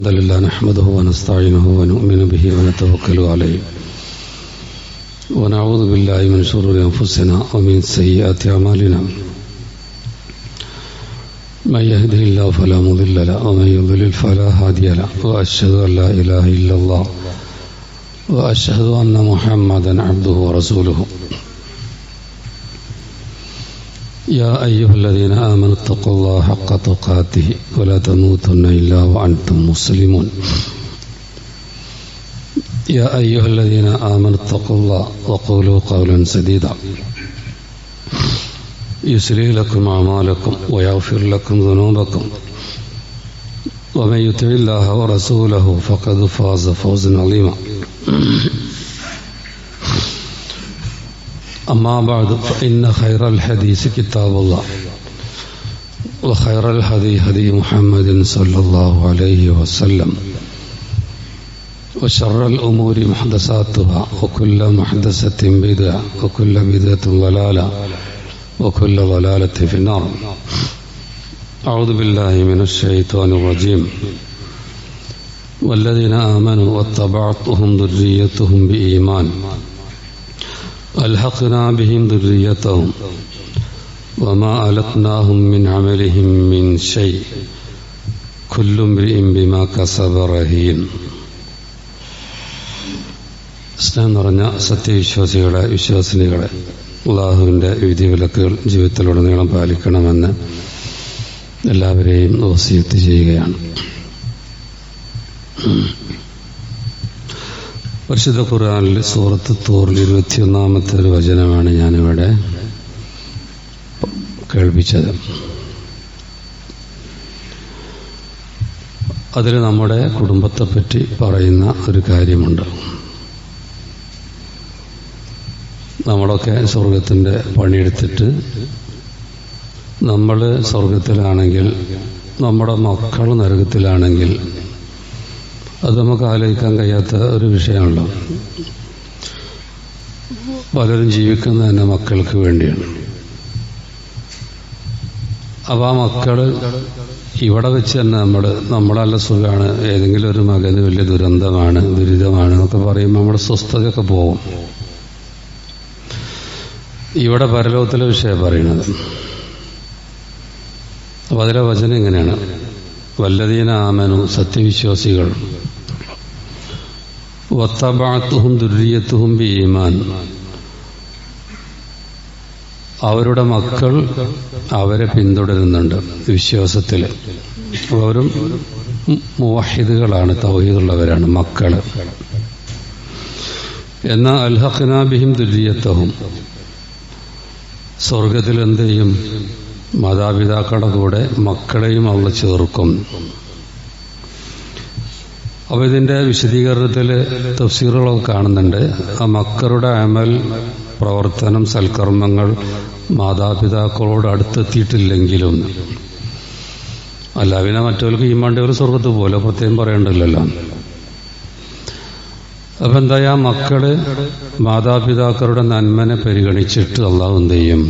الحمد لله نحمده ونستعينه ونؤمن به ونتوكل عليه ونعوذ بالله من شرور أنفسنا ومن سيئات أعمالنا من يهده الله فلا مضل له ومن يضلل فلا هادي له وأشهد أن لا إله إلا الله وأشهد أن محمدا عبده ورسوله يا أيها الذين آمنوا اتقوا الله حق تقاته ولا تموتن إلا وأنتم مسلمون يا أيها الذين آمنوا اتقوا الله وقولوا قولا سديدا يصلح لكم أعمالكم ويغفر لكم ذنوبكم ومن يطع الله ورسوله فقد فاز فوزا عظيما أما بعد فإن خير الحديث كتاب الله وخير الهدي هدي محمد صلى الله عليه وسلم وشر الأمور محدثاتها وكل محدثة بدعة وكل بدعة ضلالة وكل ضلالة في النار. أعوذ بالله من الشيطان الرجيم. والذين آمنوا واتبعتهم ذريتهم بإيمان ألحقنا بهم ذريتهم وما ألتناهم من عملهم من شيء كل امرئ بما كسب رهين. സ്നേഹം നിറഞ്ഞ സത്യവിശ്വാസികളെ വിശ്വാസിനികളെ, അല്ലാഹുവിൻ്റെ വിധിവിലക്കുകൾ ജീവിതത്തിലുടനീളം പാലിക്കണമെന്ന് എല്ലാവരെയും വസിയത്ത് ചെയ്യുകയാണ്. പരിശുദ്ധ ഖുർആനിൽ സൂറത്ത് തൂറിൽ 21-ാമത്തെ ഒരു വചനമാണ് ഞാനിവിടെ കേൾപ്പിച്ചത്. അതിൽ നമ്മുടെ കുടുംബത്തെപ്പറ്റി പറയുന്ന ഒരു കാര്യമുണ്ട്. നമ്മളൊക്കെ സ്വർഗത്തിൻ്റെ പണിയെടുത്തിട്ട് നമ്മൾ സ്വർഗത്തിലാണെങ്കിൽ നമ്മുടെ മക്കൾ നരകത്തിലാണെങ്കിൽ അത് നമുക്ക് ആലോചിക്കാൻ കഴിയാത്ത ഒരു വിഷയമാണല്ലോ. പലരും ജീവിക്കുന്നത് തന്നെ മക്കൾക്ക് വേണ്ടിയാണ്. അപ്പോൾ ആ മക്കൾ ഇവിടെ വെച്ച് തന്നെ നമ്മളല്ല സുഖമാണ്, ഏതെങ്കിലും ഒരു മകന് വലിയ ദുരിതമാണ് എന്നൊക്കെ പറയുമ്പോൾ നമ്മുടെ സ്വസ്ഥതയൊക്കെ പോകും. ഇവിടെ പരലോകത്തിലെ വിഷയം പറയുന്നത്. അപ്പോൾ അതിലെ വചനം ഇങ്ങനെയാണ്: വല്ലദീന ആമനു, സത്യവിശ്വാസികൾ, വത്തബഅതുഹും ദുർരിയത്തുഹും ബിഈമാൻ, അവരുടെ മക്കൾ അവരെ പിന്തുടരുന്നുണ്ട് വിശ്വാസത്തിൽ. അവരും മുവഹിദുകളാണ്, തൗഹീദുള്ളവരാണ് മക്കൾ. എന്നാൽ അൽഹഖ്നാ ബിഹിം ദുർരിയത്തഹും, സ്വർഗത്തിൽ എന്ത് ചെയ്യും? മാതാപിതാക്കളുടെ കൂടെ മക്കളെയും അവൾ ചേർക്കും. അപ്പോൾ ഇതിൻ്റെ വിശദീകരണത്തിൽ തഫ്സീറുകളൊക്കെ കാണുന്നുണ്ട്. ആ മക്കളുടെ അമൽ, പ്രവർത്തനം, സൽക്കർമ്മങ്ങൾ മാതാപിതാക്കളോട് അടുത്തെത്തിയിട്ടില്ലെങ്കിലും, അല്ല പിന്നെ മറ്റവർക്ക് ഈമാണ്ടിയവർ സ്വർഗത്ത് പോലെ പ്രത്യേകം പറയണ്ടല്ലോ. അപ്പം എന്തായാലും ആ മക്കള് മാതാപിതാക്കളുടെ നന്മനെ പരിഗണിച്ചിട്ട് അള്ളാഹു എന്ത് ചെയ്യും?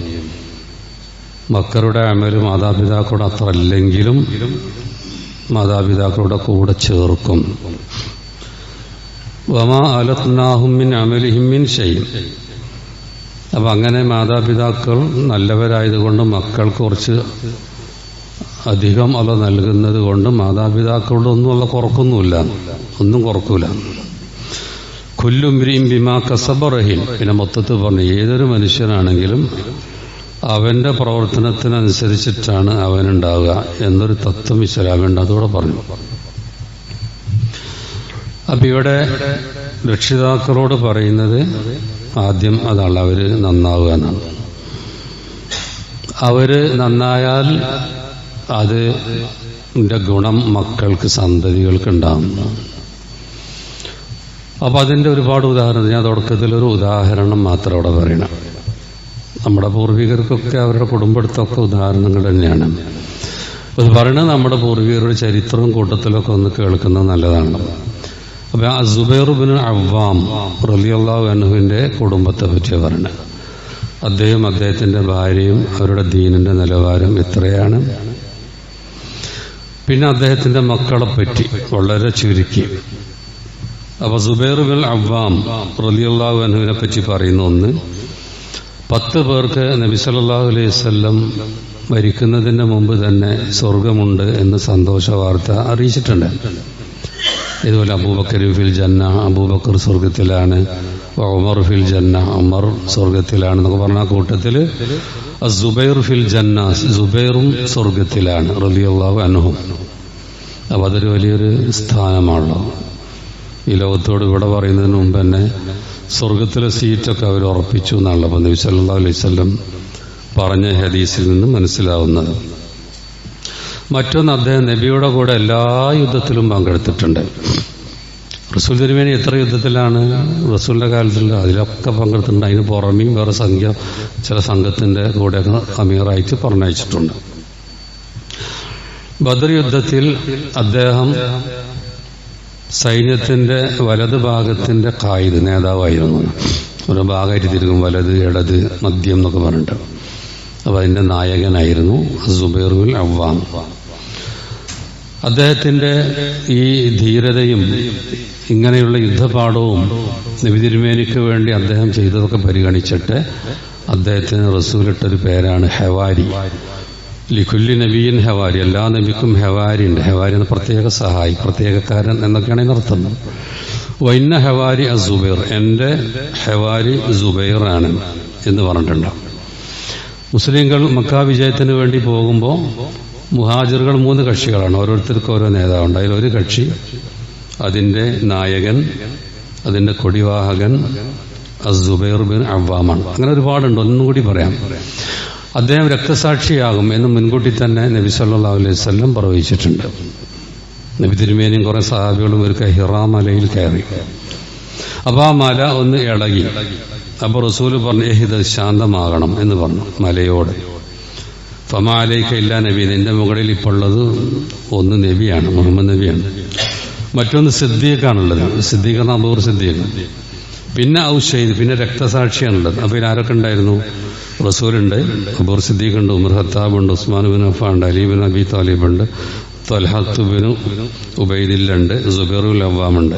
മക്കളുടെ അമല് മാതാപിതാക്കളുടെ അത്ര അല്ലെങ്കിലും മാതാപിതാക്കളുടെ കൂടെ ചേർക്കും. വമാ അലത്നാഹും മിൻ അമലിഹിം മിൻ ഷൈഇൻ. അപ്പം അങ്ങനെ മാതാപിതാക്കൾ നല്ലവരായതുകൊണ്ട് മക്കൾക്ക് കുറച്ച് അധികം അത് നൽകുന്നത് കൊണ്ട് മാതാപിതാക്കളുടെ ഒന്നും ഉള്ള കുറക്കൊന്നുമില്ല, ഒന്നും കുറക്കൂല. കുല്ലു ഇംരിഇൻ ബിമാ കസബ റഹീൻ. പിന്നെ മൊത്തത്തിൽ പറഞ്ഞു, ഏതൊരു മനുഷ്യനാണെങ്കിലും അവന്റെ പ്രവർത്തനത്തിനനുസരിച്ചിട്ടാണ് അവനുണ്ടാവുക എന്നൊരു തത്വം ഇസ്ലാമുണ്ട്. അതോടെ പറഞ്ഞു. അപ്പം ഇവിടെ രക്ഷിതാക്കളോട് പറയുന്നത് ആദ്യം അതാണ്, അവര് നന്നാവുക എന്നാണ്. അവര് നന്നായാൽ അതിൻ്റെ ഗുണം മക്കൾക്ക്, സന്തതികൾക്ക് ഉണ്ടാകുന്നു. അപ്പം അതിൻ്റെ ഒരുപാട് ഉദാഹരണം, ഞാൻ തുടക്കത്തിലൊരു ഉദാഹരണം മാത്രം അവിടെ പറയണം. നമ്മുടെ പൂർവികർക്കൊക്കെ അവരുടെ കുടുംബത്തൊക്കെ ഉദാഹരണങ്ങൾ തന്നെയാണ്. അത് പറയുന്നത് നമ്മുടെ പൂർവികരുടെ ചരിത്രവും കൂട്ടത്തിലൊക്കെ ഒന്ന് കേൾക്കുന്നത് നല്ലതാണ്. അപ്പം ആ സുബൈർ ഇബ്നു അവ്വാം റളിയല്ലാഹു അൻഹുവിൻ്റെ കുടുംബത്തെ പറ്റി പറയുന്നത്. അദ്ദേഹത്തിൻ്റെ ഭാര്യയും അവരുടെ ദീനിൻ്റെ നിലവാരം എത്രയാണ്. പിന്നെ അദ്ദേഹത്തിന്റെ മക്കളെ പറ്റി വളരെ ചുരുക്കി. അപ്പൊ സുബൈർ ബിൻ അവ്വാം റളിയല്ലാഹു അൻഹുവിനെ പറ്റി പറയുന്ന ഒന്ന്, 10 പേർക്ക് നബി സല്ലല്ലാഹു അലൈഹി വസല്ലം മരിക്കുന്നതിന് മുമ്പ് തന്നെ സ്വർഗമുണ്ട് എന്ന് സന്തോഷ വാർത്ത അറിയിച്ചിട്ടുണ്ട്. ഇതുപോലെ അബൂബക്കർ ഫിൽ ജന്ന, അബൂബക്കർ സ്വർഗത്തിലാണ്, ഉമർ ഫിൽ ജന്ന, ഉമർ സ്വർഗത്തിലാണെന്നൊക്കെ പറഞ്ഞ കൂട്ടത്തിൽ സുബൈർ ഫിൽ ജന്ന, സുബൈറും സ്വർഗത്തിലാണ് റളിയല്ലാഹു അൻഹു. അപ്പം അതൊരു വലിയൊരു സ്ഥാനമാണല്ലോ. ഈ ലോകത്തോട് ഇവിടെ പറയുന്നതിന് മുമ്പ് തന്നെ സ്വർഗത്തിലെ സീറ്റൊക്കെ അവർ ഉറപ്പിച്ചു എന്നാണല്ലോ അപ്പം നബി സല്ലല്ലാഹു അലൈഹി വസല്ലം പറഞ്ഞ ഹദീസിൽ നിന്ന് മനസ്സിലാവുന്നത്. മറ്റൊന്ന്, അദ്ദേഹം നബിയുടെ കൂടെ എല്ലാ യുദ്ധത്തിലും പങ്കെടുത്തിട്ടുണ്ട്. റസൂൽ തിരുമേനി എത്ര യുദ്ധത്തിലാണ് റസൂലിന്റെ കാലത്തുള്ള അതിലൊക്കെ പങ്കെടുത്തിട്ടുണ്ട്. അതിന് പുറമെയും വേറെ ചില സംഘത്തിന്റെ കൂടെയൊക്കെ അമീറായിട്ട് പറഞ്ഞയച്ചിട്ടുണ്ട്. ബദർ യുദ്ധത്തിൽ അദ്ദേഹം സൈന്യത്തിന്റെ വലത് ഭാഗത്തിന്റെ ഖായിദ്, നേതാവായിരുന്നു. ഒരു ഭാഗമായിട്ട് തിരികും, വലത്, ഇടത്, മദ്യം എന്നൊക്കെ പറഞ്ഞിട്ട്. അപ്പൊ അതിന്റെ നായകനായിരുന്നു സുബൈർ ബിൻ അവ്വാം. അദ്ദേഹത്തിന്റെ ഈ ധീരതയും ഇങ്ങനെയുള്ള യുദ്ധപാഠവും നബി തിരുമേനിക്ക് വേണ്ടി അദ്ദേഹം ചെയ്തതൊക്കെ പരിഗണിച്ചിട്ട് അദ്ദേഹത്തിന് റസൂലിട്ടൊരു പേരാണ് ഹെവാരി. ലിഖുല്ലി നബിയിൻ ഹെവാരി, എല്ലാ നബിക്കും ഹെവാരി ഉണ്ട്. ഹെവാരി എന്ന പ്രത്യേക സഹായി, പ്രത്യേകക്കാരൻ എന്നൊക്കെയാണ് ഇതിനർത്ഥം. വൈന്ന ഹെവാരി അസുബൈർ, എന്റെ ഹെവാരി സുബൈറാണ് എന്ന് പറഞ്ഞിട്ടുണ്ട്. മുസ്ലിങ്ങൾ മക്ക വിജയത്തിന് വേണ്ടി പോകുമ്പോൾ മുഹാജിറുകൾ 3 കക്ഷികളാണ്, ഓരോരുത്തർക്കും ഓരോ നേതാവുണ്ട്. അതിലൊരു കക്ഷി, അതിന്റെ നായകൻ, അതിന്റെ കൊടിവാഹകൻ അസുബൈർ ബിൻ അവ്വാമാണ്. അങ്ങനെ ഒരുപാടുണ്ട്, ഒന്നും കൂടി പറയാം. അദ്ദേഹം രക്തസാക്ഷിയാകും എന്ന് മുൻകൂട്ടി തന്നെ നബി സല്ലല്ലാഹു അലൈഹി വസല്ലം പ്രവചിച്ചിട്ടുണ്ട്. നബി തിരുമേനിയും കുറെ സഹാബികളും ഒരു ഹിറാ മലയിൽ കയറി. അപ്പൊ ആ മല ഒന്ന് ഇളകി. അപ്പൊ റസൂല് പറഞ്ഞു, ഇത് ശാന്തമാകണം എന്ന് പറഞ്ഞു മലയോട്. ഫമാലൈക ഇല്ലാ നബി, നിന്റെ മുകളിൽ ഇപ്പോൾ ഉള്ളത് ഒന്ന് നബിയാണ്, മുഹമ്മദ് നബിയാണ്. മറ്റൊന്ന് സിദ്ദീഖാണുള്ളത്, സിദ്ദീഖ് എന്ന അബൂബക്കർ സിദ്ദീഖ്. പിന്നെ ഔഷൈദ്, പിന്നെ രക്തസാക്ഷിയാണുള്ളത്. അപ്പൊ ഇതിലാരൊക്കെ ഉണ്ടായിരുന്നു? റസൂലുണ്ട്, അബൂബക്കർ സിദ്ദീഖ് ഉണ്ട്, ഉമർ ഖത്താബ് ഉണ്ട്, ഉസ്മാൻ ബിൻ അഫ്ഫാൻ ഉണ്ട്, അലി ബിൻ അബി താലിബ് ഉണ്ട്, ത്വൽഹത്ത് ബിൻ ഉബൈദില്ല ഉണ്ട്, സുബൈർ ബിൻ അവ്വാം ഉണ്ട്.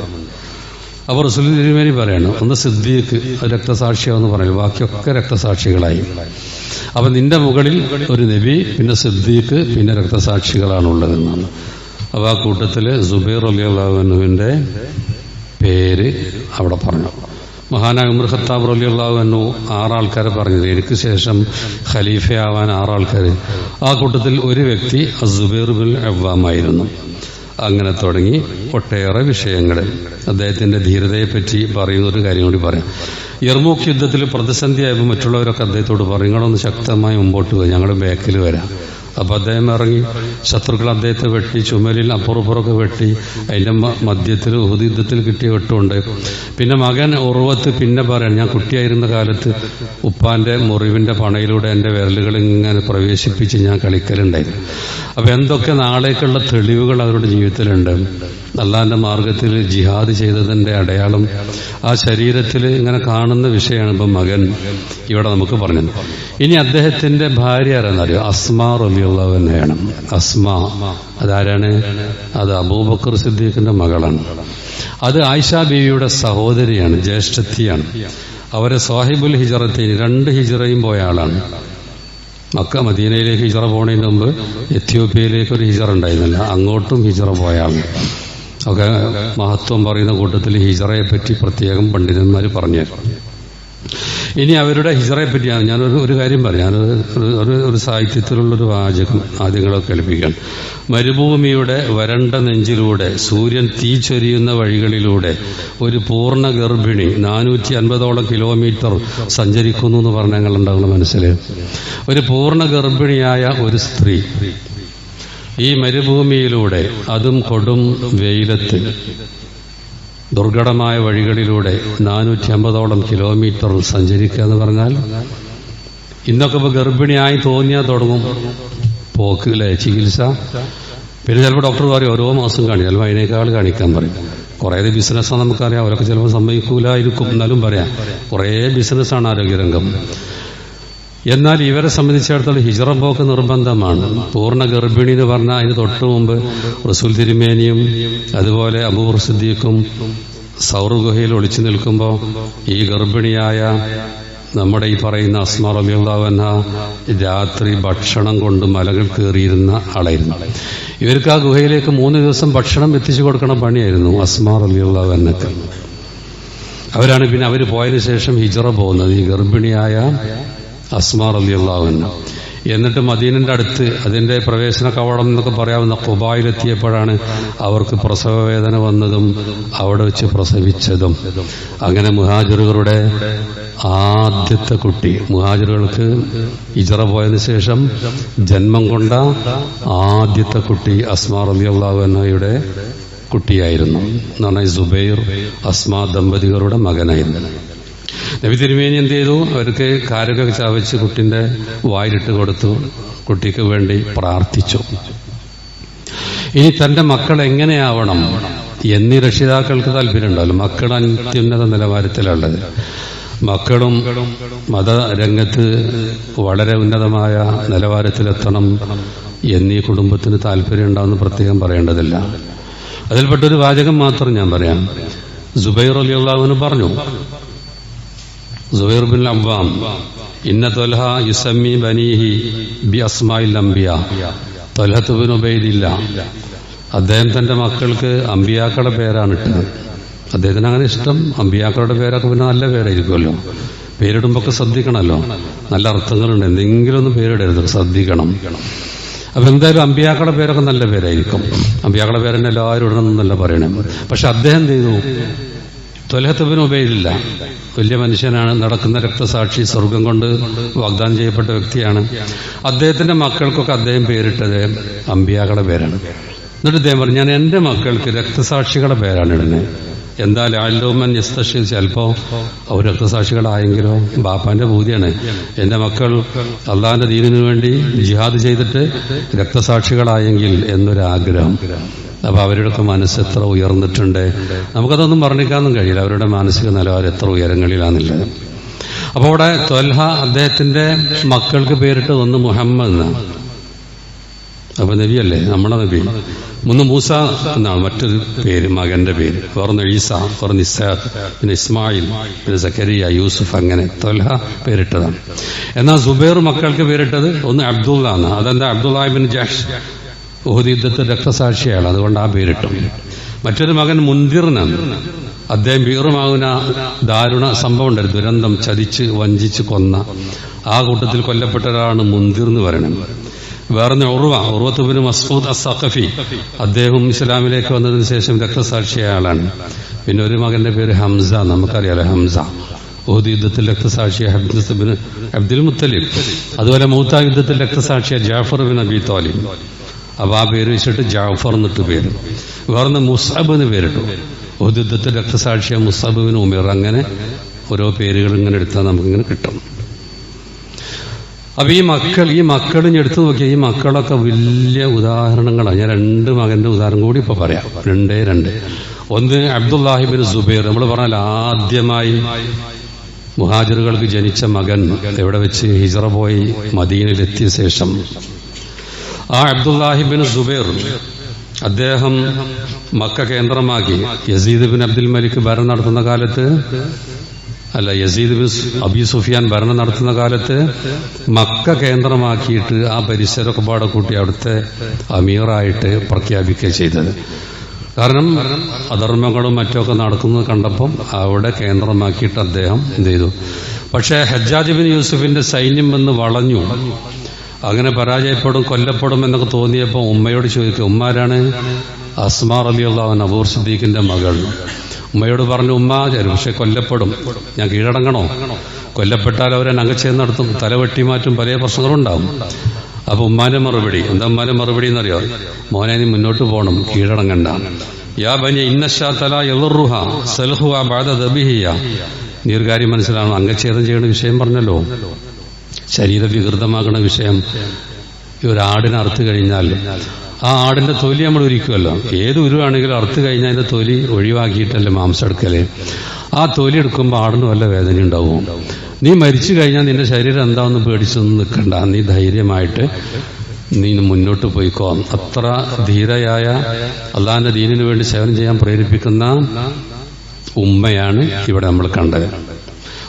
അപ്പൊ റസൂൽ തിരുമേനി പറയാണ്, ഒന്ന് സിദ്ദീഖ് രക്തസാക്ഷിയാവെന്ന് പറയും, ബാക്കിയൊക്കെ രക്തസാക്ഷികളായി. അപ്പൊ നിന്റെ മുകളിൽ ഒരു നബി, പിന്നെ സിദ്ദീഖ്, പിന്നെ രക്തസാക്ഷികളാണുള്ളതെന്നാണ്. അപ്പൊ ആ കൂട്ടത്തില് സുബൈർ റളിയല്ലാഹു അൻഹുവിന്റെ പേര് അവിടെ പറഞ്ഞു. മഹാനായ ഉമർ ഖത്താബ് റളിയല്ലാഹു അൻഹു 6 ആൾക്കാരെ പറഞ്ഞത്, എനിക്ക് ശേഷം ഖലീഫയാവാൻ 6 ആൾക്കാർ. ആ കൂട്ടത്തിൽ ഒരു വ്യക്തി സുബൈർ ബിൻ അവ്വാമായിരുന്നു. അങ്ങനെ തുടങ്ങി ഒട്ടേറെ വിഷയങ്ങൾ. അദ്ദേഹത്തിന്റെ ധീരതയെപ്പറ്റി പറയുന്ന ഒരു കാര്യം കൂടി പറയാം. യർമൂക്ക് യുദ്ധത്തിൽ പ്രതിസന്ധിയായപ്പോൾ മറ്റുള്ളവരൊക്കെ അദ്ദേഹത്തോട് പറയും, നിങ്ങളൊന്ന് ശക്തമായി മുമ്പോട്ട് പോയി, ഞങ്ങൾ ബാക്കിൽ വരാം. അപ്പൊ അദ്ദേഹം ഇറങ്ങി, ശത്രുക്കൾ അദ്ദേഹത്തെ വെട്ടി, ചുമലിൽ അപ്പുറപ്പുറമൊക്കെ വെട്ടി. അതിന്റെ മധ്യത്തിൽ ഉഹുദ് യുദ്ധത്തിൽ കിട്ടിയ വെട്ടുണ്ട്. പിന്നെ മകൻ ഉർവത്ത് പിന്നെ പറയാൻ, ഞാൻ കുട്ടിയായിരുന്ന കാലത്ത് ഉപ്പാന്റെ മുറിവിന്റെ പണയിലൂടെ എന്റെ വിരലുകൾ ഇങ്ങനെ പ്രവേശിപ്പിച്ച് ഞാൻ കളിക്കലുണ്ടായിരുന്നു. അപ്പൊ എന്തൊക്കെ നാളേക്കുള്ള തെളിവുകൾ അവരുടെ ജീവിതത്തിലുണ്ട്. അള്ളാന്റെ മാർഗത്തിൽ ജിഹാദ് ചെയ്തതിന്റെ അടയാളം ആ ശരീരത്തിൽ ഇങ്ങനെ കാണുന്ന വിഷയമാണ് ഇപ്പം മകൻ ഇവിടെ നമുക്ക് പറഞ്ഞത്. ഇനി അദ്ദേഹത്തിന്റെ ഭാര്യ ആരാന്നറിയോ? അസ്മാ റളിയല്ലാഹു അൻഹയാണ്. അസ്മാ അതാരാണ്? അത് അബൂബക്കർ സിദ്ദീഖിന്റെ മകളാണ്. അത് ആയിഷ ബീവിയുടെ സഹോദരിയാണ്, ജ്യേഷ്ഠത്തിയാണ്. അവരെ സാഹിബുൽ ഹിജറത്തിന് 2 ഹിജറയും പോയ ആളാണ്. മക്ക മദീനയിലേക്ക് ഹിജറ പോണതിന് മുമ്പ് എത്യോപ്യയിലേക്ക് ഒരു ഹിജറ ഉണ്ടായിരുന്നില്ല, അങ്ങോട്ടും ഹിജറ പോയ ആളാണ്. ഒക്കെ മഹത്വം പറയുന്ന കൂട്ടത്തിൽ ഹിജറയെ പറ്റി പ്രത്യേകം പണ്ഡിതന്മാർ പറഞ്ഞു. ഇനി അവരുടെ ഹിജറയെ പറ്റിയാണ് ഞാനൊരു കാര്യം പറയാം. ഒരു സാഹിത്യത്തിലുള്ളൊരു വാചകം ആദ്യങ്ങളൊക്കെ കേൾപ്പിക്കുകയാണ്. മരുഭൂമിയുടെ വരണ്ട നെഞ്ചിലൂടെ സൂര്യൻ തീ ചൊരിയുന്ന വഴികളിലൂടെ ഒരു പൂർണ്ണ ഗർഭിണി 450ഓളം കിലോമീറ്റർ സഞ്ചരിക്കുന്നു എന്ന് പറഞ്ഞാൽ ഞങ്ങളുണ്ടാവുന്ന മനസ്സിൽ. ഒരു പൂർണ്ണ ഗർഭിണിയായ ഒരു സ്ത്രീ ഈ മരുഭൂമിയിലൂടെ, അതും കൊടും വെയിലത്ത്, ദുർഘടമായ വഴികളിലൂടെ 450ഓളം കിലോമീറ്റർ സഞ്ചരിക്കുക എന്ന് പറഞ്ഞാൽ, ഇന്നൊക്കെ ഇപ്പോൾ ഗർഭിണിയായി തോന്നിയാൽ തുടങ്ങും പോക്ക് അല്ലേ, ചികിത്സ. പിന്നെ ചിലപ്പോൾ ഡോക്ടർ പറയും 1 മാസം കാണിക്കും, ചിലപ്പോൾ അതിനേക്കാൾ കാണിക്കാൻ പറയും. കുറേ ബിസിനസ്സാണ് നമുക്കറിയാം, അവരൊക്കെ ചിലപ്പോൾ സമ്മതിക്കൂലായിരിക്കും, എന്നാലും പറയാം കുറേ ബിസിനസ്സാണ് ആരോഗ്യരംഗം. എന്നാൽ ഇവരെ സംബന്ധിച്ചിടത്തോളം ഹിജ്റ പോക്ക് നിർബന്ധമാണ്. പൂർണ്ണ ഗർഭിണി എന്ന് പറഞ്ഞാൽ അതിന് തൊട്ടു മുമ്പ് റസൂൽ തിരുമേനിയും അതുപോലെ അബൂബക്കർ സിദ്ദീഖും സൗർ ഗുഹയിൽ ഒളിച്ചു നിൽക്കുമ്പോൾ ഈ ഗർഭിണിയായ നമ്മുടെ ഈ പറയുന്ന അസ്മാ റളിയല്ലാഹു അൻഹ രാത്രി ഭക്ഷണം കൊണ്ട് മലകൾ കയറിയിരുന്ന ആളായിരുന്നു. ഇവർക്ക് ആ ഗുഹയിലേക്ക് 3 ദിവസം ഭക്ഷണം എത്തിച്ചു കൊടുക്കണ പണിയായിരുന്നു അസ്മാ റളിയല്ലാഹു അൻഹക്ക്. അവരാണ് പിന്നെ അവർ പോയതിനു ശേഷം ഹിജ്റ പോകുന്നത്, ഈ ഗർഭിണിയായ അസ്മാ റളിയല്ലാഹു അൻഹ. എന്നിട്ട് മദീനന്റെ അടുത്ത് അതിന്റെ പ്രവേശന കവാടം എന്നൊക്കെ പറയാവുന്ന ഖുബായിലെത്തിയപ്പോഴാണ് അവർക്ക് പ്രസവ വേദന വന്നതും അവിടെ വെച്ച് പ്രസവിച്ചതും. അങ്ങനെ മുഹാജിറുകളുടെ ആദ്യത്തെ കുട്ടി, മുഹാജിറുകൾക്ക് ഹിജ്റ പോയതിനു ശേഷം ജന്മം കൊണ്ട ആദ്യത്തെ കുട്ടി അസ്മാ റളിയല്ലാഹു അൻഹയുടെ കുട്ടിയായിരുന്നു. എന്ന് പറഞ്ഞാൽ സുബൈർ അസ്മാ ദമ്പതികളുടെ മകനായിരുന്നു. നബി തിരുമേനി എന്ത് ചെയ്തു? അവർക്ക് കാരൊക്കെ ചവച്ച് കുട്ടിന്റെ വായിലിട്ട് കൊടുത്തു, കുട്ടിക്ക് വേണ്ടി പ്രാർത്ഥിച്ചു. ഇനി തന്റെ മക്കൾ എങ്ങനെയാവണം എന്നീ രക്ഷിതാക്കൾക്ക് താല്പര്യമുണ്ടല്ലോ. മക്കൾ അത്യുന്നത നിലവാരത്തിലുള്ളത്, മക്കളും മതരംഗത്ത് വളരെ ഉന്നതമായ നിലവാരത്തിലെത്തണം എന്നീ കുടുംബത്തിന് താല്പര്യം ഉണ്ടാവുമെന്ന് പ്രത്യേകം പറയേണ്ടതില്ല. അതിൽപ്പെട്ടൊരു വാചകം മാത്രം ഞാൻ പറയാം. സുബൈർ റളിയല്ലാഹു അൻഹു പറഞ്ഞു, സുബൈർ ബിൻ അവ്വാം, ഇന്ന ത്വൽഹ യുസമ്മി ബനീഹി ബി അസ്മാഇൽ അംബിയാ ത്വൽഹത്ത് ബിൻ ഉബൈദില്ല. അദ്ദേഹം തന്റെ മക്കൾക്ക് അമ്പിയാക്കളുടെ പേരാണ് ഇട്ടത്. അദ്ദേഹത്തിന് അങ്ങനെ ഇഷ്ടം. അമ്പിയാക്കളുടെ പേരൊക്കെ പിന്നെ നല്ല പേരായിരിക്കുമല്ലോ. പേരിടുമ്പൊക്കെ ശ്രദ്ധിക്കണമല്ലോ, നല്ല അർത്ഥങ്ങളുണ്ട്. എന്തെങ്കിലും ഒന്ന് പേരിടരുത്, ശ്രദ്ധിക്കണം. അപ്പൊ എന്തായാലും അമ്പിയാക്കളുടെ പേരൊക്കെ നല്ല പേരായിരിക്കും. അമ്പിയാക്കളുടെ പേരെന്നെ എല്ലാവരും ഇടണമെന്നല്ല പറയണേ. പക്ഷെ അദ്ദേഹം എന്ത് ചെയ്തു? ത്വൽഹത്ത് ബിൻ ഉബൈദില്ല വലിയ മനുഷ്യനാണ്, നടക്കുന്ന രക്തസാക്ഷി, സ്വർഗം കൊണ്ട് വാഗ്ദാനം ചെയ്യപ്പെട്ട വ്യക്തിയാണ്. അദ്ദേഹത്തിന്റെ മക്കൾക്കൊക്കെ അദ്ദേഹം പേരിട്ടത് അമ്പിയാക്കളുടെ പേരാണ്. എന്നിട്ട് അദ്ദേഹം പറഞ്ഞു, ഞാൻ എന്റെ മക്കൾക്ക് രക്തസാക്ഷികളുടെ പേരാണ് ഇടുന്നത്. എന്തായാലും ആലോമൻ യസ്തഷി, ചിലപ്പോ അവർ രക്തസാക്ഷികളായെങ്കിലോ. ബാപ്പാന്റെ പൂതിയാണ് എന്റെ മക്കൾ അള്ളാഹിന്റെ ദീനിനു വേണ്ടി ജിഹാദ് ചെയ്തിട്ട് രക്തസാക്ഷികളായെങ്കിൽ എന്നൊരാഗ്രഹം. അപ്പൊ അവരുടെയൊക്കെ മനസ്സ് എത്ര ഉയർന്നിട്ടുണ്ട്, നമുക്കതൊന്നും വർണ്ണിക്കാനൊന്നും കഴിയില്ല അവരുടെ മാനസിക നിലവാരം എത്ര ഉയരങ്ങളിലാണുള്ളത്. അപ്പൊ അവിടെ ത്വൽഹ അദ്ദേഹത്തിന്റെ മക്കൾക്ക് പേരിട്ട് ഒന്ന് മുഹമ്മദ് എന്നാണ്. അപ്പൊ നബിയല്ലേ, നമ്മുടെ നബി. ഒന്ന് മൂസ എന്നാണ് മറ്റൊരു പേര്, മകന്റെ പേര്. വേറൊന്ന് ഈസ, വേറൊന്ന് ഇസ്ഹാഖ്, പിന്നെ ഇസ്മായിൽ, പിന്നെ സക്കരിയ, യൂസുഫ്. അങ്ങനെ ത്വൽഹ പേരിട്ടതാണ്. എന്നാൽ സുബൈർ മക്കൾക്ക് പേരിട്ടത് ഒന്ന് അബ്ദുള്ള ആണ്. അതെന്താ? അബ്ദുള്ള ബിൻ ജഹ്ഷ് ഉഹദ് യുദ്ധത്തിൽ രക്തസാക്ഷിയാണ്, അതുകൊണ്ട് ആ പേരിട്ടു. മറ്റൊരു മകൻ മുൻദിറിനാണ്. അദ്ദേഹം ബീറുമാവുന്ന ദാരുണ സംഭവം ഉണ്ടായിരുന്നു, ദുരന്തം, ചതിച്ച് വഞ്ചിച്ച് കൊന്ന. ആ കൂട്ടത്തിൽ കൊല്ലപ്പെട്ട ഒരാളാണ് മുൻദിർ എന്ന് പറയുന്നത്. വേറെ ഉർവത്ത് ബിൻ മസ്ഊദ് അസ്സഖഫി, അദ്ദേഹം ഇസ്ലാമിലേക്ക് വന്നതിന് ശേഷം രക്തസാക്ഷിയായ ആളാണ്. പിന്നെ ഒരു മകന്റെ പേര് ഹംസ, നമുക്കറിയാലോ ഹംസ. ഉഹദ് യുദ്ധത്തിൽ രക്തസാക്ഷിയ ഹംസ ബിൻ അബ്ദുൽ മുത്തലിബ്. അതുപോലെ മൂത്ത യുദ്ധത്തിൽ രക്തസാക്ഷിയ ജാഫർ ബിൻ അബി താലിബ്. അപ്പൊ ആ പേര് വെച്ചിട്ട് ജാഫർ എന്നിട്ട് പേര്. വേറൊന്ന് മുസ്അബ് എന്ന് പേരിട്ടു. ഉഹദ് യുദ്ധത്തിൽ രക്തസാക്ഷിയ മുസ്അബ് ബിൻ ഉമൈർ. അങ്ങനെ ഓരോ പേരുകൾ ഇങ്ങനെ എടുത്താൽ നമുക്കിങ്ങനെ കിട്ടും. അപ്പൊ ഈ മക്കളിഞ്ഞ് എടുത്തു നോക്കിയാൽ ഈ മക്കളൊക്കെ വലിയ ഉദാഹരണങ്ങളാണ്. ഞാൻ 2 മകന്റെ ഉദാഹരണം കൂടി ഇപ്പൊ പറയാം. 2. ഒന്ന് അബ്ദുല്ലാഹി ബിൻ സുബൈർ. നമ്മൾ പറഞ്ഞാൽ ആദ്യമായി മുഹാജിറുകൾക്ക് ജനിച്ച മകൻ എവിടെ വെച്ച്? ഹിജ്റ പോയി മദീനയിലെത്തിയ ശേഷം. ആ അബ്ദുല്ലാഹി ബിൻ സുബൈർ അദ്ദേഹം മക്ക കേന്ദ്രമാക്കി യസീദ് ബിൻ അബ്ദുൽ മലിക് ഭരണം നടത്തുന്ന കാലത്ത്, യസീദ് ബിൻ അബി സുഫിയാൻ ഭരണം നടത്തുന്ന കാലത്ത് മക്ക കേന്ദ്രമാക്കിയിട്ട് ആ പരിസരമൊക്കെ പാടെ കൂട്ടി അവിടുത്തെ അമീറായിട്ട് പ്രഖ്യാപിക്കുകയും ചെയ്തത്. കാരണം അധർമ്മങ്ങളും മറ്റൊക്കെ നടക്കുന്നത് കണ്ടപ്പം അവിടെ കേന്ദ്രമാക്കിയിട്ട് അദ്ദേഹം എന്ത് ചെയ്തു? പക്ഷേ ഹജ്ജാജ് ബിൻ യൂസുഫിന്റെ സൈന്യം വന്ന് വളഞ്ഞു. അങ്ങനെ പരാജയപ്പെടും, കൊല്ലപ്പെടും എന്നൊക്കെ തോന്നിയപ്പോൾ ഉമ്മയോട് ചോദിക്കും. ഉമ്മാരാണ്? അസ്മാ റളിയല്ലാഹു അൻഹ, അബൂബക്കർ സിദ്ദീഖിന്റെ മകൾ. ഉമ്മയോട് പറഞ്ഞു, ഉമ്മ പക്ഷെ കൊല്ലപ്പെടും, ഞാൻ കീഴടങ്ങണോ? കൊല്ലപ്പെട്ടാൽ അവരെ നഗച്ചേന്ന് നടത്തും, തലവെട്ടി മാറ്റും, പല പ്രശ്നങ്ങളും ഉണ്ടാവും. അപ്പൊ ഉമ്മാന്റെ മറുപടി എന്താ? ഉമ്മാന്റെ മറുപടി എന്നറിയോ? മോനെ നീ മുന്നോട്ട് പോകണം, കീഴടങ്ങണ്ട. യാ ബനി ഇന്നശാതല യളുറുഹ സൽഹുവ ബഅദ ദബിഹിയ. നീ ഒരു കാര്യം മനസ്സിലാവണം, അംഗച്ഛേദം ചെയ്യുന്ന വിഷയം പറഞ്ഞല്ലോ, ശരീര വികൃതമാകുന്ന വിഷയം. ഈ ഒരു ആടിനെ അറുത്ത് കഴിഞ്ഞാൽ ആ ആടിന്റെ തൊലി നമ്മൾ ഉരിക്കുമല്ലോ. ഏത് ഉരുവാണെങ്കിലും അറുത്ത് കഴിഞ്ഞാൽ അതിന്റെ തൊലി ഒഴിവാക്കിയിട്ടല്ലേ മാംസം എടുക്കല്. ആ തൊലി എടുക്കുമ്പോൾ ആടിന് വല്ല വേദന ഉണ്ടാവും. നീ മരിച്ചു കഴിഞ്ഞാൽ നിന്റെ ശരീരം എന്താണെന്ന് പേടിച്ചൊന്നും നിൽക്കണ്ട, നീ ധൈര്യമായിട്ട് നീ മുന്നോട്ട് പോയിക്കോ. അത്ര ധീരയായ അള്ളാഹിന്റെ ദീനിനു വേണ്ടി സേവനം ചെയ്യാൻ പ്രേരിപ്പിക്കുന്ന ഉമ്മയാണ് ഇവിടെ നമ്മൾ കണ്ടത്.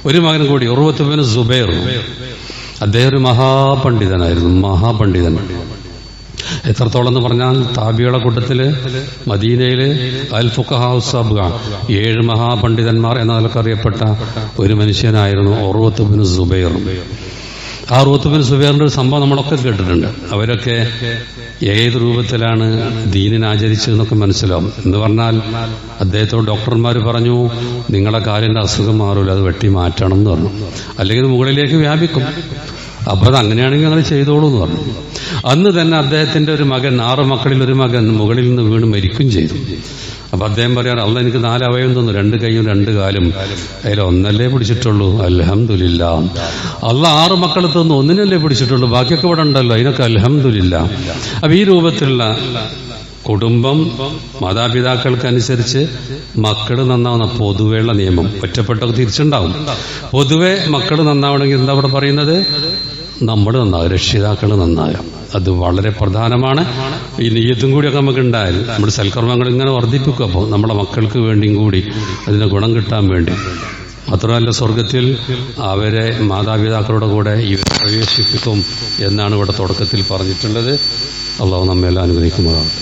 ഒരു മകൻ കൂടി ഉർവത്ത് ബിൻ സുബൈർ, അദ്ദേഹം ഒരു മഹാപണ്ഡിതനായിരുന്നു, മഹാപണ്ഡിതൻ. എത്രത്തോളം എന്ന് പറഞ്ഞാൽ താബിയുടെ കൂട്ടത്തില് മദീനയില് അൽ ഫുഖഹാ സബ്അ 7 മഹാപണ്ഡിതന്മാർ എന്ന നിലക്ക് അറിയപ്പെട്ട ഒരു മനുഷ്യനായിരുന്നു ഉർവത്ത് ബിൻ സുബൈർ. ആ ഉർവത്ത് ബിൻ സുബൈറിന്റെ ഒരു സംഭവം നമ്മളൊക്കെ കേട്ടിട്ടുണ്ട്. അവരൊക്കെ ഏത് രൂപത്തിലാണ് ദീനിനെ ആചരിച്ചതെന്നൊക്കെ മനസ്സിലാവും. എന്ന് പറഞ്ഞാൽ അദ്ദേഹത്തോട് ഡോക്ടർമാർ പറഞ്ഞു, നിങ്ങളെ കാലിന്റെ അസുഖം മാറൂല, അത് വെട്ടി മാറ്റണം എന്ന് പറഞ്ഞു, അല്ലെങ്കിൽ മുകളിലേക്ക് വ്യാപിക്കും. അപ്പൊ അത് അങ്ങനെയാണെങ്കിൽ അങ്ങനെ ചെയ്തോളൂ എന്ന് പറഞ്ഞു. അന്ന് തന്നെ അദ്ദേഹത്തിന്റെ ഒരു മകൻ, 6 മക്കളിൽ ഒരു മകൻ മുകളിൽ നിന്ന് വീണ് മരിക്കും ചെയ്തു. അപ്പൊ അദ്ദേഹം പറയാറ്, അള്ളാ എനിക്ക് 4 അവയവം തന്നു, 2 കൈയും 2 കാലും, അതിൽ ഒന്നല്ലേ പിടിച്ചിട്ടുള്ളൂ, അൽഹംദുലില്ലാ. അള്ളാ 6 മക്കളെ തന്നു, ഒന്നിനല്ലേ പിടിച്ചിട്ടുള്ളൂ, ബാക്കിയൊക്കെ ഇവിടെ ഉണ്ടല്ലോ, അതിനൊക്കെ അൽഹംദുലില്ലാ. അപ്പൊ ഈ രൂപത്തിലുള്ള കുടുംബം, മാതാപിതാക്കൾക്കനുസരിച്ച് മക്കൾ നന്നാവുന്ന പൊതുവെയുള്ള നിയമം, ഒറ്റപ്പെട്ടൊക്കെ തിരിച്ചുണ്ടാവും. പൊതുവെ മക്കൾ നന്നാവണമെങ്കിൽ എന്താ ഇവിടെ പറയുന്നത്? നമ്മൾ നന്നാവുക, രക്ഷിതാക്കൾ നന്നാവുക, അത് വളരെ പ്രധാനമാണ്. ഈ നിയ്യത്തും കൂടിയൊക്കെ നമുക്ക് ഉണ്ടായാൽ നമ്മുടെ സൽക്കർമ്മങ്ങൾ ഇങ്ങനെ വർദ്ധിപ്പിക്കും. അപ്പോൾ നമ്മുടെ മക്കൾക്ക് വേണ്ടിയും കൂടി അതിന് ഗുണം കിട്ടാൻ വേണ്ടി മാത്രമല്ല, സ്വർഗത്തിൽ അവരെ മാതാപിതാക്കളുടെ കൂടെ പ്രവേശിപ്പിക്കും എന്നാണ് ഇവിടെ തുടക്കത്തിൽ പറഞ്ഞിട്ടുള്ളത്. അള്ളാഹു നമ്മെല്ലാം അനുഗ്രഹിക്കുന്നതാണ്.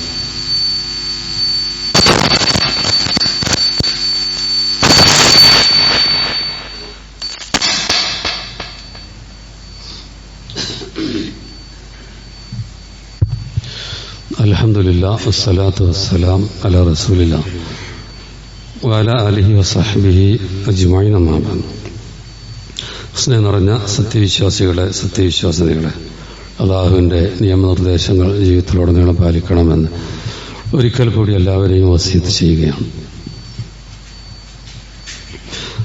അൽഹംദുലില്ലാഹ് വസ്സലാത്തു വസ്സലാം അലാ റസൂലില്ലാഹ് വഅലാ ആലിഹി വസഹ്ബിഹി അജ്മഈൻ. അമ്മാ ബഅദ്. സ്നേഹം നിറഞ്ഞ സത്യവിശ്വാസികളെ, സത്യവിശ്വാസിനികളെ, അല്ലാഹുവിൻ്റെ നിയമനിർദ്ദേശങ്ങൾ ജീവിതത്തിലുടനീളം പാലിക്കണമെന്ന് ഒരിക്കൽ കൂടി എല്ലാവരെയും വസിയത്ത് ചെയ്യുകയാണ്.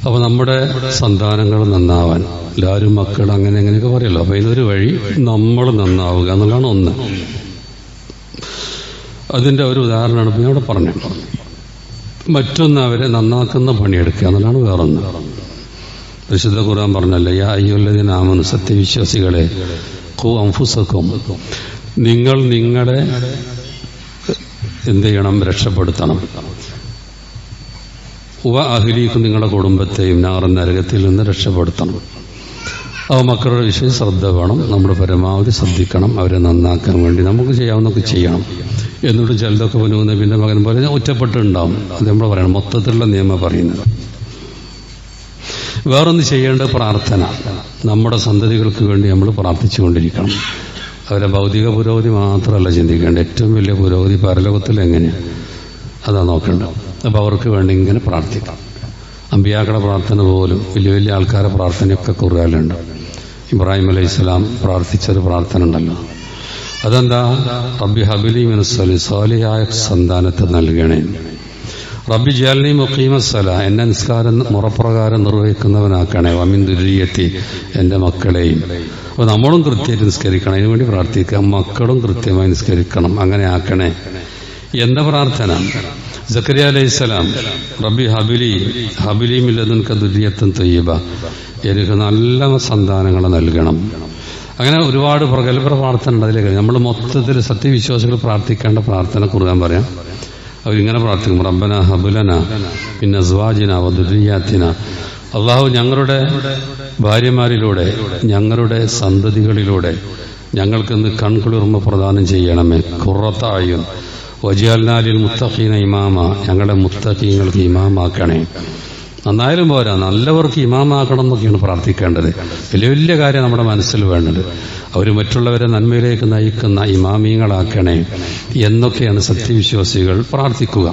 അപ്പോൾ നമ്മുടെ സന്താനങ്ങൾ നന്നാവാൻ, എല്ലാവരും മക്കൾ അങ്ങനെ എങ്ങനെയൊക്കെ പറയല്ലോ, അപ്പോൾ ഇതിനൊരു വഴി നമ്മൾ നന്നാവുക എന്നുള്ളതാണ് ഒന്ന്. അതിൻ്റെ ഒരു ഉദാഹരണമാണ് ഇപ്പം ഇവിടെ പറഞ്ഞത്. മറ്റൊന്ന് അവരെ നന്നാക്കുന്ന പണിയെടുക്കുക എന്നുള്ളതാണ് വേറൊന്ന്. പരിശുദ്ധ ഖുർആൻ പറഞ്ഞല്ലേ, യാ അയ്യുഹല്ലദീന ആമനു, സത്യവിശ്വാസികളെ, ഖൂ അൻഫുസക്കും, നിങ്ങൾ നിങ്ങളെ എന്ത് ചെയ്യണം? രക്ഷപ്പെടുത്തണം. വ അഹ്ലീക്കും, നിങ്ങളുടെ കുടുംബത്തെയും നാറൻ നരകത്തിൽ നിന്ന് രക്ഷപ്പെടുത്തണം. അപ്പോൾ മക്കളുടെ വിഷയം ശ്രദ്ധ വേണം, നമ്മൾ പരമാവധി ശ്രദ്ധിക്കണം, അവരെ നന്നാക്കാൻ വേണ്ടി നമുക്ക് ചെയ്യാവുന്നതൊക്കെ ചെയ്യണം. എന്നിട്ട് ചിലതൊക്കെ നബിന്റെ മകൻ പോലെ ഒറ്റപ്പെട്ടുണ്ടാവും, അത് നമ്മൾ പറയണം. മൊത്തത്തിലുള്ള നിയമം പറയുന്നത്. വേറൊന്ന് ചെയ്യേണ്ട പ്രാർത്ഥന, നമ്മുടെ സന്തതികൾക്ക് വേണ്ടി നമ്മൾ പ്രാർത്ഥിച്ചുകൊണ്ടിരിക്കണം. അവരെ ഭൗതിക പുരോഗതി മാത്രമല്ല ചിന്തിക്കേണ്ടത്, ഏറ്റവും വലിയ പുരോഗതി പരലോകത്തിൽ എങ്ങനെയാണ്, അതാ നോക്കേണ്ടത്. അപ്പോൾ അവർക്ക് വേണ്ടി ഇങ്ങനെ പ്രാർത്ഥിക്കാം. അമ്പിയാക്കളുടെ പ്രാർത്ഥന പോലും, വലിയ വലിയ ആൾക്കാരുടെ പ്രാർത്ഥനയൊക്കെ ഖുർആനിലുണ്ട്. ഇബ്രാഹിം അലൈഹിസ്സലാം പ്രാർത്ഥിച്ചൊരു പ്രാർത്ഥന ഉണ്ടല്ലോ, അതെന്താ? റബ്ബി ഹബിലി മിനസ്സലിഹീൻ, സാലിഹായ സന്താനത്തെ നൽകണേ. റബ്ബി ജഅൽനി മുഖീമസ്സലാ, എന്നെ നിസ്കാരം മുറപ്രകാരം നിർവഹിക്കുന്നവനാക്കണേ. വമിൻ ദുർരിയത്തി, എൻ്റെ മക്കളെയും. അപ്പോൾ നമ്മളും കൃത്യമായിട്ട് നിസ്കരിക്കണം, അതിനുവേണ്ടി പ്രാർത്ഥിക്കാം. മക്കളും കൃത്യമായി നിസ്കരിക്കണം, അങ്ങനെ ആക്കണേ എന്ന പ്രാർത്ഥന. സക്കരിയ അലൈഹിസ്സലാം, റബ്ബി ഹബിലി മിൻ ലദുൻക ദുർരിയത്തൻ തയ്യിബ, എനിക്ക് നല്ല സന്താനങ്ങളെ നൽകണം. അങ്ങനെ ഒരുപാട് പ്രഗത്ഭ പ്രാർത്ഥന ഉണ്ട്. അതിലേക്ക് നമ്മൾ മൊത്തത്തിൽ സത്യവിശ്വാസികൾ പ്രാർത്ഥിക്കേണ്ട പ്രാർത്ഥന ഖുർആൻ പറയാം. അവരിങ്ങനെ പ്രാർത്ഥിക്കും, റബ്ബന ഹബുലന പിന്നെ അസ്വാജിന വദുരിയാത്തിന, അള്ളാഹു ഞങ്ങളുടെ ഭാര്യമാരിലൂടെ, ഞങ്ങളുടെ സന്തതികളിലൂടെ ഞങ്ങൾക്കിന്ന് കൺകുളിർമ പ്രദാനം ചെയ്യണമേ. ഖുറത്ത അയ്യുൻ വജഅൽനാലിൽ മുത്തഖീന ഇമാമ, ഞങ്ങളുടെ മുത്തഖീങ്ങൾക്ക് ഇമാമാക്കണേ. നന്നായാലും പോരാ, നല്ലവർക്ക് ഇമാമാക്കണം എന്നൊക്കെയാണ് പ്രാർത്ഥിക്കേണ്ടത്. വലിയ വലിയ കാര്യം നമ്മുടെ മനസ്സിൽ വേണ്ടത്. അവർ മറ്റുള്ളവരെ നന്മയിലേക്ക് നയിക്കുന്ന ഇമാമീങ്ങളാക്കണേ എന്നൊക്കെയാണ് സത്യവിശ്വാസികൾ പ്രാർത്ഥിക്കുക.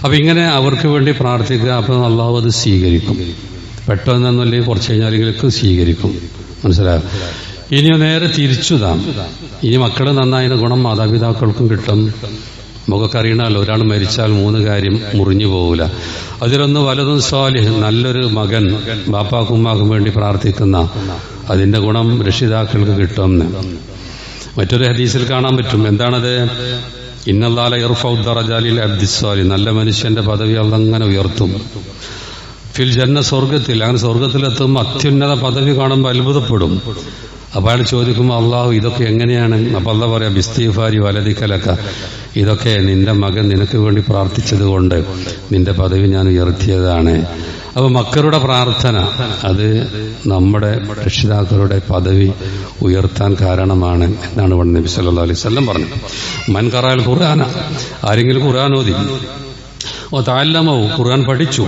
അപ്പൊ ഇങ്ങനെ അവർക്ക് വേണ്ടി പ്രാർത്ഥിക്കുക. അപ്പം അള്ളാഹു അത് സ്വീകരിക്കും. പെട്ടെന്നൊന്നുമില്ലെങ്കിൽ കുറച്ച് കഴിഞ്ഞാലെങ്കിലും സ്വീകരിക്കും. മനസ്സിലായോ? ഇനി നേരെ തിരിച്ചുതാം. ഇനി മക്കൾ നന്നായതിന് ഗുണം മാതാപിതാക്കൾക്കും കിട്ടും. നമുക്കൊക്കെ അറിയണമല്ലോ, ഒരാൾ മരിച്ചാൽ 3 കാര്യം മുറിഞ്ഞു പോകില്ല. അതിലൊന്ന് വലതും സ്വാലിഹ്, നല്ലൊരു മകൻ ബാപ്പാക്കും ഉമ്മാക്കും വേണ്ടി പ്രാർത്ഥിക്കുന്ന, അതിന്റെ ഗുണം രക്ഷിതാക്കൾക്ക് കിട്ടുമെന്ന് മറ്റൊരു ഹദീസിൽ കാണാൻ പറ്റും. എന്താണത്? ഇന്നല്ലാഹ യർഫഉ ദറജാലിൽ അബ്ദിസ്സാലിഹ്, നല്ല മനുഷ്യന്റെ പദവി അല്ലാഹു അങ്ങനെ ഉയർത്തും. ഫിൽ ജന്ന, സ്വർഗത്തിൽ. അങ്ങനെ സ്വർഗത്തിലെത്തുമ്പോൾ അത്യുന്നത പദവി കാണുമ്പോൾ അത്ഭുതപ്പെടും. അപ്പോൾ അയാൾ ചോദിക്കുമ്പോൾ അള്ളാഹു ഇതൊക്കെ എങ്ങനെയാണ്? അപ്പോൾ അള്ളാഹ് പറയാം ബിസ്തീഫാരി വലതിക്കലക്ക, ഇതൊക്കെ നിന്റെ മകൻ നിനക്ക് വേണ്ടി പ്രാർത്ഥിച്ചത് കൊണ്ട് നിന്റെ പദവി ഞാൻ ഉയർത്തിയതാണ്. അപ്പോൾ മക്കളുടെ പ്രാർത്ഥന അത് നമ്മുടെ രക്ഷിതാക്കളുടെ പദവി ഉയർത്താൻ കാരണമാണ് എന്നാണ് ഇവിടെ നബി സല്ലല്ലാഹു അലൈഹി വസല്ലം പറഞ്ഞത്. മൻ ഖറഅൽ ഖുർആന, ആരെങ്കിലും ഖുർആൻ ഓതി, തഅല്ലമഹു, ഖുർആൻ പഠിച്ചു,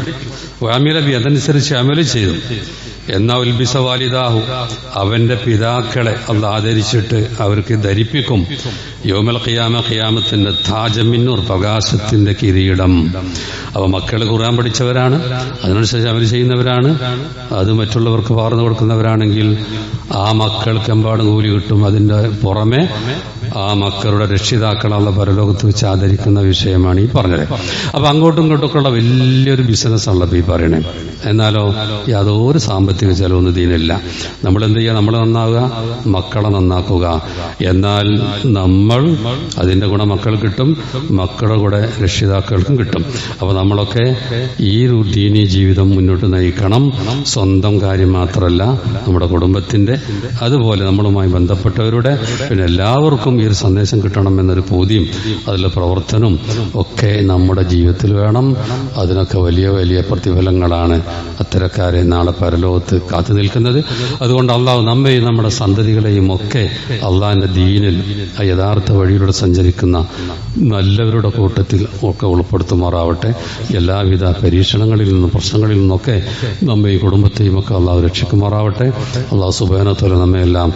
വഅമില ബി, അതനുസരിച്ച് അമല് ചെയ്തു, എന്നാ ഉൽബിസ വാലിദാഹു, അവന്റെ പിതാക്കളെ അള്ളാഹ് ആദരിച്ചിട്ട് അവർക്ക് ധരിപ്പിക്കും യൗമൽ ഖിയാമ, ഖിയാമത്തിന്റെ താജമിന്നൂർ, പ്രകാശത്തിന്റെ കിരീടം. അപ്പൊ മക്കൾ ഖുർആൻ പഠിച്ചവരാണ്, അതിനനുസരിച്ച് അവർ ചെയ്യുന്നവരാണ്, അത് മറ്റുള്ളവർക്ക് പകർന്നു കൊടുക്കുന്നവരാണെങ്കിൽ ആ മക്കൾക്ക് എമ്പാടും കൂലി കിട്ടും. അതിന്റെ പുറമെ ആ മക്കളുടെ രക്ഷിതാക്കളുള്ള പരലോകത്ത് വെച്ച് ആദരിക്കുന്ന വിഷയമാണ് ഈ പറഞ്ഞത്. അപ്പൊ അങ്ങോട്ടും ഇങ്ങോട്ടൊക്കെയുള്ള വലിയൊരു ബിസിനസ്സാണല്ലോ ഈ പറയണേ. എന്നാലോ യാതൊരു സാമ്പത്തിക ചെലവൊന്നും ഇതിനില്ല. നമ്മൾ എന്ത് ചെയ്യുക? നമ്മൾ നന്നാവുക, മക്കളെ നന്നാക്കുക. എന്നാൽ നമ്മൾ അതിന്റെ ഗുണം മക്കൾ കിട്ടും, മക്കളുടെ കൂടെ രക്ഷിതാക്കൾക്കും കിട്ടും. അപ്പൊ നമ്മളൊക്കെ ഈ ദീനീ ജീവിതം മുന്നോട്ട് നയിക്കണം. സ്വന്തം കാര്യം മാത്രമല്ല, നമ്മുടെ കുടുംബത്തിന്റെ, അതുപോലെ നമ്മളുമായി ബന്ധപ്പെട്ടവരുടെ, പിന്നെ എല്ലാവർക്കും ഈ ഒരു സന്ദേശം കിട്ടണം എന്നൊരു പൂതിയും അതിലെ പ്രവർത്തനവും ഒക്കെ നമ്മുടെ ജീവിതത്തിൽ വേണം. അതിനൊക്കെ വലിയ വലിയ പ്രതിഫലങ്ങളാണ് അത്തരക്കാരെ നാളെ പരലോകത്ത് കാത്തു നിൽക്കുന്നത്. അതുകൊണ്ട് അള്ളാഹു നമ്മയും നമ്മുടെ സന്തതികളെയും ഒക്കെ അള്ളാഹിന്റെ ദീനിൽ യഥാർത്ഥ വഴിയിലൂടെ സഞ്ചരിക്കുന്ന നല്ലവരുടെ കൂട്ടത്തിൽ ഒക്കെ ഉൾപ്പെടുത്തുമാറാവട്ടെ. എല്ലാവിധ പരീക്ഷണങ്ങളിൽ നിന്നും പ്രശ്നങ്ങളിൽ നിന്നൊക്കെ നമ്മെ ഈ കുടുംബത്തെയും ഒക്കെ അള്ളാഹു രക്ഷിക്കുമാറാവട്ടെ. അള്ളാഹു സുബ്ഹാനഹു വ തആല നമ്മയെല്ലാം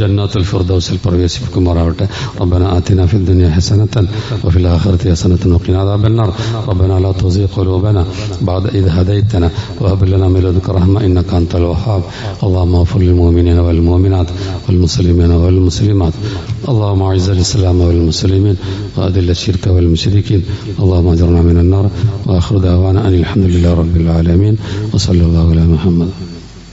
ജന്നത്തുൽ ഫിർദൗസിൽ പ്രവേശിപ്പിക്കുമാറാവട്ടെ. ربنا آتنا في الدنيا حسنة وفي الآخرة حسنة وقنا عذاب النار. ربنا لا تزغ قلوبنا بعد إذ هديتنا وهب لنا من لدنك رحمة إنك أنت الوهاب. اللهم اغفر للمؤمنين والمؤمنات والمسلمين والمسلمات. اللهم أعز الإسلام والمسلمين وأذل الشرك والمشركين. اللهم أجرنا من النار. وآخر دعوانا أن الحمد لله رب العالمين وصلى الله على محمد.